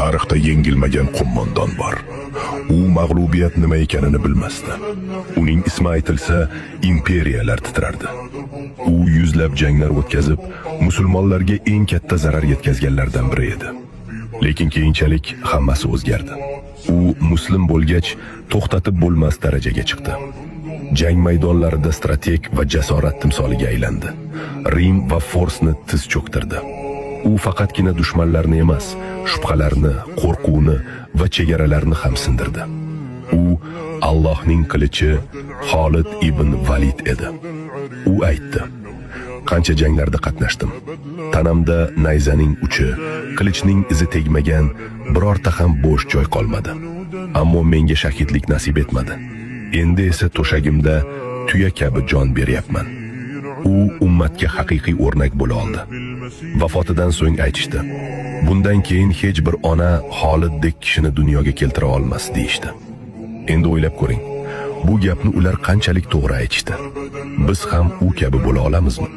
tarixda yengilmagan qo'mondon bor. U mag'lubiyat nima ekanini bilmasdi. Uning ismi aytilsa, imperiyalar titrardi. U yuzlab janglar o'tkazib, musulmonlarga eng katta zarar yetkazganlardan biri edi. Lekin keyinchalik hammasi o'zgardi. U muslim bo'lgach, to'xtatib bo'lmas darajaga chiqdi. Jang maydonlarida strateg va jasorat timsoliga aylandi. Rim va Forsni tiz cho'ktirdi. U faqatgina dushmanlarni emas, shubhalarni, qo'rquvni va chegaralarni ham sindirdi. U Allohning qilichi Xolid ibn Valid edi. U aytdi: "Qancha janglarda qatnashdim. Tanamda nayzaning uchi, qilichning izi tegmagan birorta ham bo'sh joy qolmadi. Ammo menga shahidlik nasib etmadi. Endi esa to'shagimda tuya kabi jon beryapman." U ummatga haqiqiy o'rnak bo'la oldi. Vafotidan so'ng aytishdi: "Bundan keyin hech bir ona Xoliddek kishini dunyoga keltira olmas" deyishdi. Endi o'ylab ko'ring, bu gapni ular qanchalik to'g'ri aytishdi. Biz ham u kabi bo'la olamizmi?